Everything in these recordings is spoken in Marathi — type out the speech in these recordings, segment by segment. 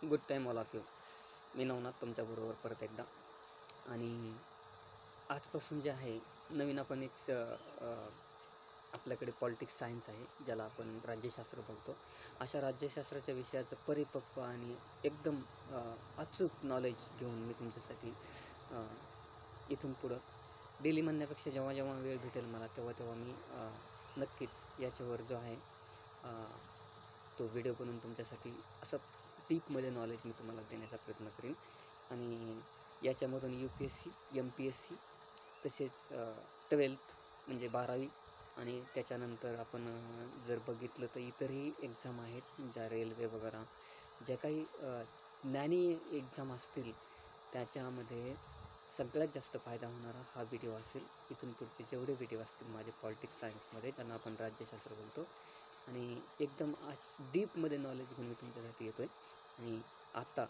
Good time all of you. मी नवनाथ तुमच्याबरोबर परत एकदा. आणि आजपासून जे आहे नवीन आपण एक आपल्याकडे पॉलिटिक्स सायन्स आहे, ज्याला आपण राज्यशास्त्र बोलतो. अशा राज्यशास्त्राच्या विषयाचं परिपक्व आणि एकदम अचूक नॉलेज घेऊन मी तुमच्यासाठी इथून पुढं डेली म्हणण्यापेक्षा जेव्हा जेव्हा वेळ भेटेल मला तेव्हा मी नक्कीच याच्यावर जो आहे तो व्हिडिओ बनवून तुमच्यासाठी असं डीपमध्ये नॉलेज मी तुम्हाला देण्याचा प्रयत्न करेन. आणि याच्यामधून UPSC, MPSC तसेच 12th म्हणजे 12वी आणि त्याच्यानंतर आपण जर बघितलं तर इतरही एक्झाम आहेत, ज्या रेल्वे वगैरे ज्या काही ज्ञानी एक्झाम असतील त्याच्यामध्ये सगळ्यात जास्त फायदा होणारा हा व्हिडिओ असेल. इथून पुढचे जेवढे व्हिडिओ असतील माझे पॉलिटिक्स सायन्समध्ये, ज्यांना आपण राज्यशास्त्र बोलतो, आणि एकदम डीपमध्ये नॉलेज घेऊन मी तुमच्यासाठी येतो आहे. आणि आत्ता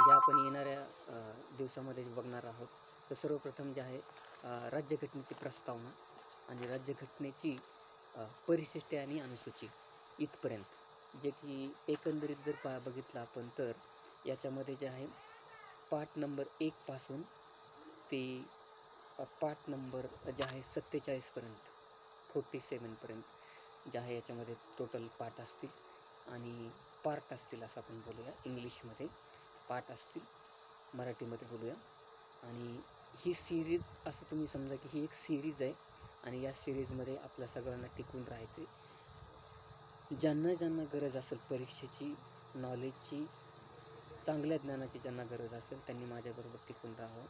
ज्या आपण येणाऱ्या दिवसामध्ये बघणार आहोत तर सर्वप्रथम जे आहे राज्यघटनेची प्रस्तावना आणि राज्यघटनेची परिशिष्टे आणि अनुसूची इथपर्यंत, जे की एकंदरीत जर बघितलं आपण तर याच्यामध्ये जे आहे पाठ नंबर 1 पासून ते पाठ नंबर जे आहे 47पर्यंत 47पर्यंत जे आहे याच्यामध्ये टोटल पाठ असतील आणि पार्ट असतील असं आपण बोलूया. इंग्लिशमध्ये पाठ असतील, मराठीमध्ये बोलूया. आणि ही सिरीज असं तुम्ही समजा की ही एक सिरीज आहे आणि या सिरीजमध्ये आपल्या सगळ्यांना टिकून राहायचं आहे. ज्यांना गरज असेल परीक्षेची, नॉलेजची, चांगल्या ज्ञानाची ज्यांना गरज असेल त्यांनी माझ्याबरोबर टिकून राहावं.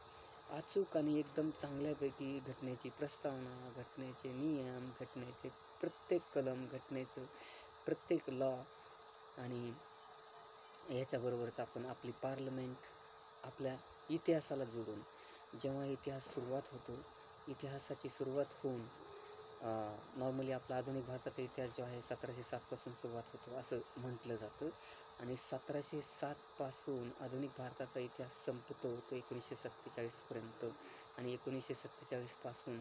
अचूक आणि एकदम चांगल्यापैकी घटनेची प्रस्तावना, घटनेचे नियम, घटनेचे प्रत्येक कलम, घटनेचं प्रत्येक लॉ आणि ह्याच्याबरोबरच आपण आपली पार्लमेंट, आपल्या इतिहासाला जोडून, जेव्हा इतिहास सुरुवात होतो, इतिहासाची सुरुवात होऊन नॉर्मली आपला आधुनिक भारताचा इतिहास जो आहे 1707पासून सुरुवात होतो असं म्हटलं जातं. आणि 1707पासून आधुनिक भारताचा इतिहास संपतो तो 1947पर्यंत. आणि 1947पासून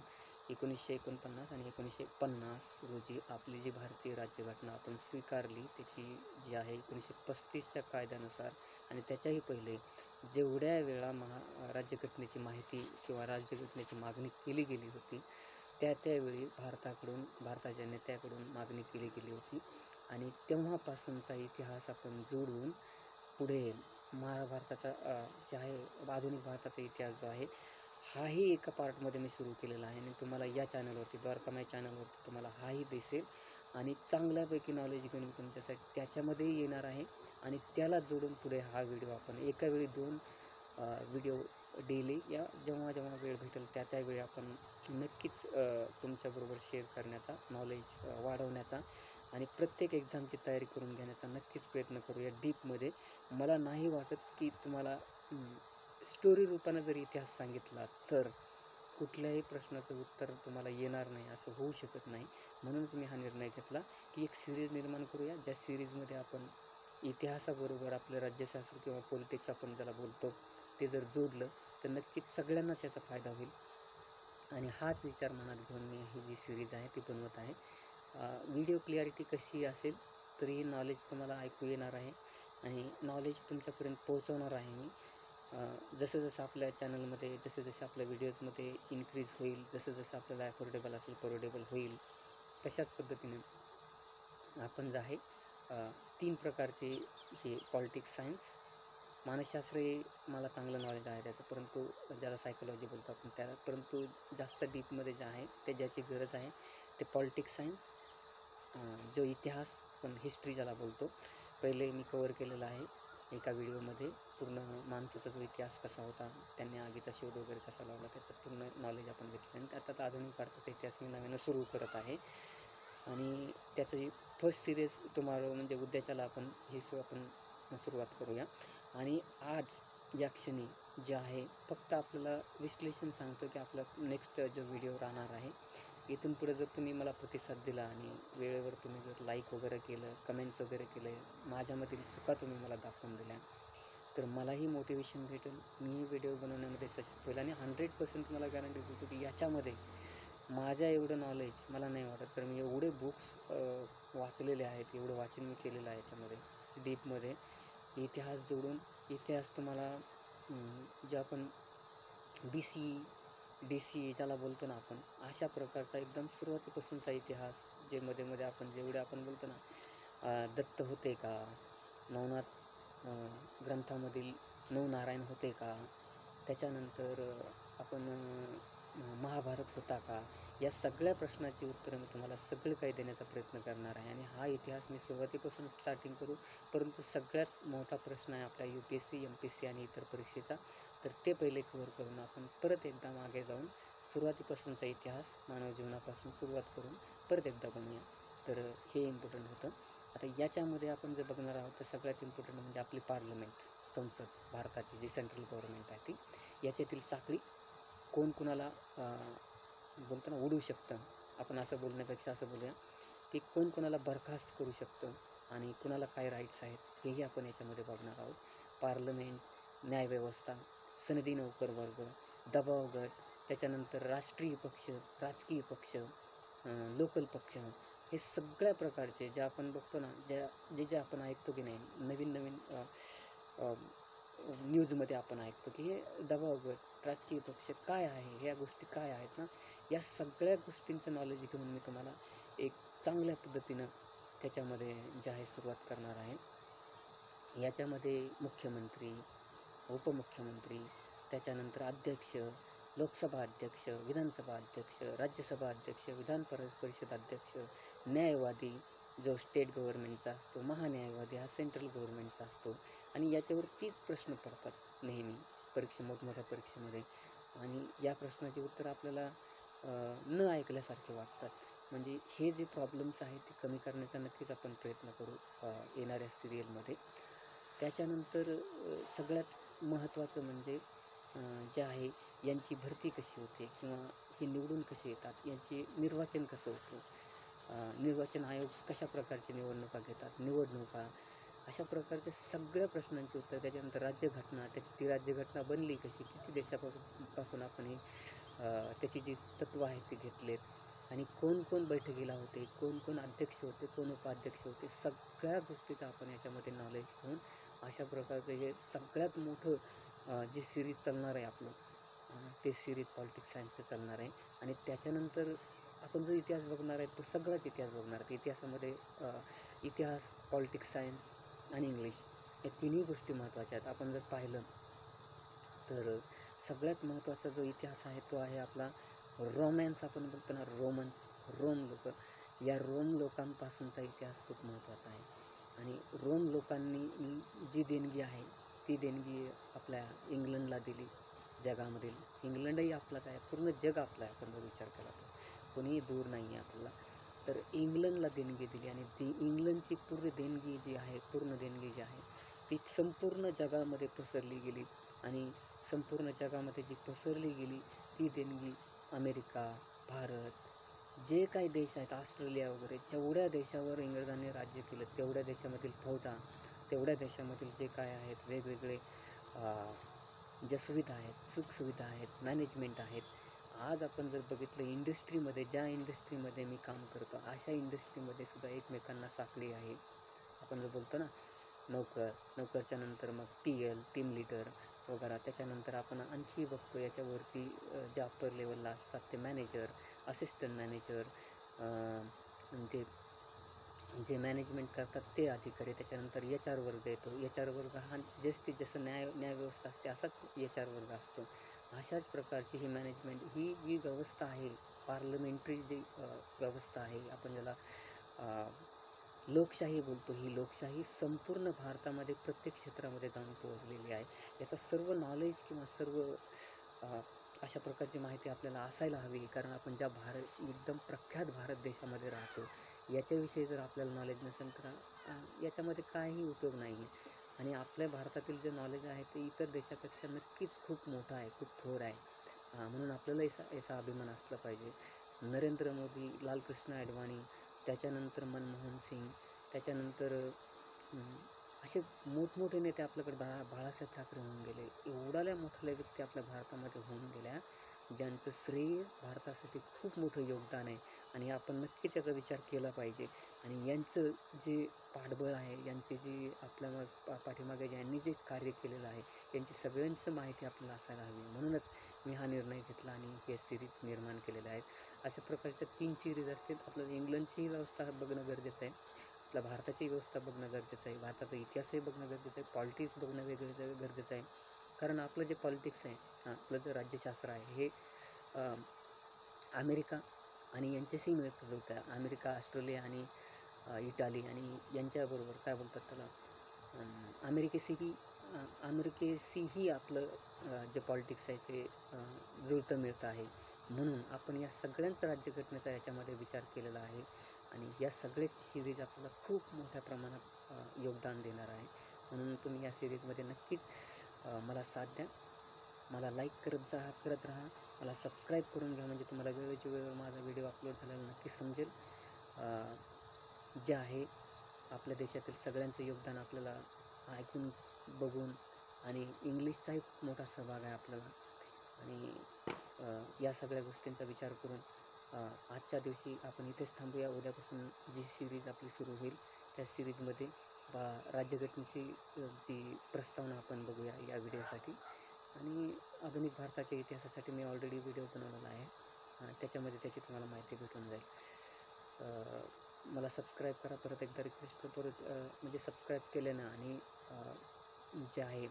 1949 आणि 1950 रोजी आपली जी भारतीय राज्यघटना आपण स्वीकारली, त्याची जी आहे 1935च्या कायद्यानुसार आणि त्याच्याही पहिले जेवढ्या वेळा राज्यघटनेची माहिती किंवा राज्यघटनेची मागणी केली गेली होती त्यावेळी भारताच्या नेत्याकडून मागणी केली गेली होती. आणि तेव्हापासूनचा इतिहास आपण जोडून पुढे महाभारताचा जे आहे आधुनिक भारताचा इतिहास जो आहे हाही एका पार्टमध्ये मी सुरू केलेला आहे आणि तुम्हाला या चॅनलवरती, द्वारकामाई चॅनलवरती तुम्हाला हाही दिसेल. आणि चांगल्यापैकी नॉलेज घेऊन तुमच्यासाठी त्याच्यामध्येही येणार आहे आणि त्याला जोडून पुढे हा व्हिडिओ आपण एका वेळी 2 व्हिडिओ डेली या जेव्हा वेळ भेटेल त्यावेळी आपण नक्कीच तुमच्याबरोबर शेअर करण्याचा, नॉलेज वाढवण्याचा आणि प्रत्येक एक्झामची तयारी करून घेण्याचा नक्कीच प्रयत्न करूया डीपमध्ये. मला नाही वाटत की तुम्हाला स्टोरी रूपानं जर इतिहास सांगितला तर कुठल्याही प्रश्नाचं उत्तर तुम्हाला येणार नाही, असं होऊ शकत नाही. म्हणूनच मी हा निर्णय घेतला की एक सिरीज निर्माण करूया, ज्या सिरीजमध्ये आपण इतिहासाबरोबर आपलं राज्यशास्त्र किंवा पॉलिटिक्स आपण ज्याला बोलतो ते जर जोडलं तर नक्कीच सगळ्यांनाच याचा फायदा होईल. आणि हाच विचार मनात घेऊन मी ही जी सिरीज आहे ती बनवत आहे. व्हिडिओ क्लिअरिटी कशी असेल तरी नॉलेज तुम्हाला ऐकू येणार आहे आणि नॉलेज तुमच्यापर्यंत पोहोचवणार आहे मी. जसं आपल्या चॅनलमध्ये जसं आपल्या व्हिडिओजमध्ये इन्क्रीज होईल, जसं आपल्याला अफोर्डेबल असेल, परवडेबल होईल, तशाच पद्धतीने आपण जे आहे 3 प्रकारचे हे पॉलिटिक्स सायन्स, मानसशास्त्र हे मला चांगलं नॉलेज आहे त्याचं, परंतु ज्याला सायकोलॉजी बोलतो आपण त्याला, परंतु जास्त डीपमध्ये जे आहे ते ज्याची गरज आहे ते पॉलिटिक्स सायन्स, जो इतिहास पण हिस्ट्री ज्याला बोलतो, पहिले मी कवर केलेला आहे एका व्हिडिओमध्ये. पूर्ण माणसाचा जो इतिहास कसा होता, त्यांनी आगीचा शोध वगैरे कसा लावला, त्याचं पूर्ण नॉलेज आपण घेतलं. आणि आता आधुनिक भारताचा इतिहास मी नव्यानं सुरू करत आहे आणि त्याची फर्स्ट सिरीज टुमॉरो म्हणजे उद्याच्याला आपण सुरुवात करूया. आणि आज या क्षणी जे आहे फक्त आपल्याला विश्लेषण सांगतो की आपला नेक्स्ट जो व्हिडिओ राहणार आहे, इथून पुढे जर तुम्ही मला प्रतिसाद दिला आणि वेळेवर तुम्ही जर लाईक वगैरे केलं, कमेंट्स वगैरे केले, माझ्यामधील चुका तुम्ही मला दाखवून दिल्या तर मलाही मोटिवेशन भेटेल, मी व्हिडिओ बनवण्यामध्ये सशक्त होईल. आणि 100% मला गॅरंटी देतो की याच्यामध्ये माझ्या एवढं नॉलेज मला नाही वाटत, तर मी एवढे बुक्स वाचलेले आहेत, एवढं वाचन मी केलेलं आहे याच्यामध्ये डीपमध्ये. इतिहास जोडून इतिहास तुम्हाला जे आपण BC DC ज्याला बोलतो ना आपण, अशा प्रकारचा एकदम सुरुवातीपासूनचा इतिहास, जे मध्ये आपण जेवढे आपण बोलतो ना, दत्त होते का, नवनाथ ग्रंथामधील नवनारायण होते का, त्याच्यानंतर आपण महाभारत होता का, या सगळ्या प्रश्नाची उत्तरं मी तुम्हाला सगळं काही देण्याचा प्रयत्न करणार आहे. आणि हा इतिहास मी सुरुवातीपासून स्टार्टिंग करू, परंतु सगळ्यात मोठा प्रश्न आहे आपला UPSC MPSC आणि इतर परीक्षेचा, तर ते पहिले कव्हर करून आपण परत एकदा मागे जाऊन सुरुवातीपासूनचा इतिहास मानव जीवनापासून सुरुवात करून परत एकदा बनवूया. तर हे इम्पॉर्टंट होतं. आता याच्यामध्ये आपण जे बघणार आहोत, तर सगळ्यात इम्पॉर्टंट म्हणजे आपली पार्लमेंट, संसद, भारताची जी सेंट्रल गव्हर्नमेंट आहे ती, याच्यातील साखळी कोण कोणाला बोलतो ना उडू शकतं, आपण असं बोलण्यापेक्षा असं बोलूया की कोण कोणाला बरखास्त करू शकतं आणि कुणाला काय राईट्स आहेत, हेही आपण याच्यामध्ये बघणार आहोत. पार्लमेंट, न्यायव्यवस्था, सनदी नौकर वर्ग, दबाव गट, त्याच्यानंतर राष्ट्रीय पक्ष, राजकीय पक्ष, लोकल पक्ष, हे सगळ्या प्रकारचे जे आपण बघतो ना, जे आपण ऐकतो की नाही, नवीन न्यूजमध्ये आपण ऐकतो की हे दबाव गट, राजकीय पक्ष काय आहे, ह्या गोष्टी काय आहेत ना, या सगळ्या गोष्टींचं नॉलेज घेऊन मी तुम्हाला एक चांगल्या पद्धतीनं त्याच्यामध्ये जे आहे सुरुवात करणार आहे. याच्यामध्ये मुख्यमंत्री, उपमुख्यमंत्री, त्याच्यानंतर अध्यक्ष, लोकसभा अध्यक्ष, विधानसभा अध्यक्ष, राज्यसभा अध्यक्ष, विधान परिषद अध्यक्ष, न्यायवादी जो स्टेट गव्हर्नमेंटचा असतो, महान्यायवादी हा सेंट्रल गव्हर्नमेंटचा असतो. आणि याच्यावर 30 प्रश्न पडतात नेहमी मोठमोठ्या परीक्षेमध्ये. आणि या प्रश्नाची उत्तरं आपल्याला न ऐकल्यासारखे वाटतात. म्हणजे हे जे प्रॉब्लेम्स आहेत ते कमी करण्याचा नक्कीच आपण प्रयत्न करू येणाऱ्या सिरियलमध्ये. त्याच्यानंतर सगळ्यात महत्त्वाचं म्हणजे जे आहे यांची भरती कशी होते किंवा हे निवडून कसे येतात, यांचे निर्वाचन कसं होतं, निर्वाचन आयोग कशा प्रकारची निवडणुका घेतात, निवडणुका, अशा प्रकारच्या सगळ्या प्रश्नांची उत्तर. त्याच्यानंतर राज्यघटना, ती राज्यघटना बनली कशी, किती देशापासून आपण ही त्याची जी तत्त्व आहेत ती घेतलेत, आणि कोण बैठकीला होते, कोण अध्यक्ष होते, कोण उपाध्यक्ष होते, सगळ्या गोष्टीचं आपण याच्यामध्ये नॉलेज घेऊन अशा प्रकारचं हे सगळ्यात मोठं जे सिरीज चालणार आहे आपलं, ते सिरीज पॉलिटिक्स सायन्सचं चालणार आहे. आणि त्याच्यानंतर आपण जो इतिहास बघणार आहे तो सगळाच इतिहास बघणार आहे. इतिहासामध्ये इतिहास, पॉलिटिक्स सायन्स आणि इंग्लिश या तिन्ही गोष्टी महत्त्वाच्या आहेत. आपण जर पाहिलं तर सगळ्यात महत्त्वाचा जो इतिहास आहे तो आहे आपला रोमॅन्स, आपण बोलतो ना रोम लोक, या रोम लोकांपासूनचा इतिहास खूप महत्त्वाचा आहे. आणि रोम लोकांनी जी देणगी आहे ती देणगी आपल्या इंग्लंडला दिली. जगामधील इंग्लंडही आपलाच आहे, पूर्ण जग आपलं आहे. आपण जर विचार केला तर कोणीही दूर नाही आहे आपल्याला. तर इंग्लंडला देणगी दिली आणि ती इंग्लंडची पूर्ण देणगी जी आहे ती संपूर्ण जगामध्ये पसरली गेली. आणि संपूर्ण जगामध्ये जी पसरली गेली ती देणगी अमेरिका, भारत, जे काही देश आहेत, ऑस्ट्रेलिया वगैरे, जेवढ्या देशावर इंग्रजांनी राज्य केलं तेवढ्या देशामधील फौजा, तेवढ्या देशामधील जे काय आहेत वेगवेगळे ज्या सुविधा आहेत, सुखसुविधा आहेत, मॅनेजमेंट आहेत. आज आपण जर बघितलं इंडस्ट्रीमध्ये, ज्या इंडस्ट्रीमध्ये मी काम करतो अशा इंडस्ट्रीमध्ये सुद्धा एकमेकांना साखळी आहे. आपण जर बोलतो ना नोकरच्या नंतर मग TL, टीम लीडर वगैरे, त्याच्यानंतर आपण आणखी बघतो याच्यावरती जे अप्पर लेवलला असतात ते मॅनेजर, असिस्टंट मॅनेजर, ते जे मॅनेजमेंट करतात ते अधिकारी, त्याच्यानंतर HR वर्ग येतो. HR वर्ग हा जसं न्यायव्यवस्था असते असाच HR वर्ग असतो. अशाच प्रकारची ही मॅनेजमेंट, ही जी व्यवस्था आहे, पार्लमेंटरी जी व्यवस्था आहे, आपण ज्याला लोकशाही बोलतो, ही लोकशाही संपूर्ण भारतामध्ये प्रत्येक क्षेत्रामध्ये जाऊन पोहोचलेली आहे. याचा सर्व नॉलेज किंवा सर्व अशा प्रकारची माहिती आपल्याला असायला हवी. कारण आपण ज्या एकदम प्रख्यात भारत देशामध्ये राहतो, याच्याविषयी जर आपल्याला नॉलेज नसेल तर याच्यामध्ये काहीही उपयोग नाही आहे. आणि आपल्या भारतातील जे नॉलेज आहे ते इतर देशापेक्षा नक्कीच खूप मोठं आहे, खूप थोर आहे. म्हणून आपल्याला याचा अभिमान असला पाहिजे. नरेंद्र मोदी, लालकृष्ण अडवाणी, त्याच्यानंतर मनमोहन सिंग, त्याच्यानंतर असे मोठमोठे नेते आपल्याकडे, बाळासाहेब ठाकरे होऊन गेले, एवढ्या मोठ्या व्यक्ती आपल्या भारतामध्ये होऊन गेल्या ज्यांचं श्रेय भारतासाठी खूप मोठं योगदान आहे. आणि आपण नक्कीच याचा विचार केला पाहिजे. आणि यांचं जे पाठबळ आहे, यांचे जे आपल्या पाठीमागे ज्यांनी जे कार्य केलेलं आहे, यांची सगळ्यांचं माहिती आपल्याला असायला हवी. म्हणूनच मी हा निर्णय घेतला आणि हे सिरीज निर्माण केलेले आहेत. अशा प्रकारच्या 3 सिरीज असतील. आपल्याला इंग्लंडचीही व्यवस्था बघणं गरजेचं आहे, आपल्या भारताची व्यवस्था बघणं गरजेचं आहे, भारताचा इतिहासही बघणं गरजेचं आहे, पॉलिटिक्स बघणं गरजेचं आहे. कारण आपलं जे पॉलिटिक्स आहे, आपलं जे राज्यशास्त्र आहे, हे अमेरिका आणि यांच्याशी मिळतं जुळतं. अमेरिका, ऑस्ट्रेलिया आणि इटाली आणि यांच्याबरोबर काय बोलतात त्याला, अमेरिकेशीही आपलं जे पॉलिटिक्स आहे ते जुळतं मिळतं आहे. म्हणून आपण या सगळ्यांचा राज्यघटनेचा याच्यामध्ये विचार केलेला आहे आणि या सगळ्याची सिरीज आपल्याला खूप मोठ्या प्रमाणात योगदान देणार आहे. म्हणून तुम्ही या सिरीजमध्ये नक्कीच मला साथ द्या. मला लाईक करत राहा. मला सबस्क्राईब करून घ्या, म्हणजे तुम्हाला वेळेच्या वेळेवर माझा व्हिडिओ अपलोड झालेला नक्कीच समजेल. जे आहे आपल्या देशातील सगळ्यांचं योगदान आपल्याला ऐकून, बघून आणि इंग्लिशचाही खूप मोठा सहभाग आहे आपल्याला. आणि या सगळ्या गोष्टींचा विचार करून आजच्या दिवशी आपण इथेच थांबूया. उद्यापासून जी सिरीज आपली सुरू होईल त्या सिरीजमध्ये राज्यघटनेची जी प्रस्तावना आपण बघूया या व्हिडिओसाठी. आणि आधुनिक भारताच्या इतिहासासाठी मी ऑलरेडी व्हिडिओ बनवलेला आहे, त्याच्यामध्ये त्याची तुम्हाला माहिती भेटून जाईल. मला सबस्क्राईब करा. परत एकदा रिक्वेस्ट करतो, म्हणजे सबस्क्राईब केल्यानं आणि जे आहे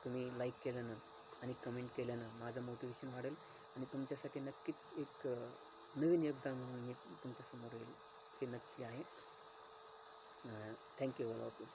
तुम्ही लाईक केल्यानं आणि कमेंट केल्यानं माझं मोटिवेशन वाढेल आणि तुमच्यासाठी नक्कीच एक नवीन योगदान म्हणून मी तुमच्यासमोर येईल, हे नक्की आहे. Thank you all of you.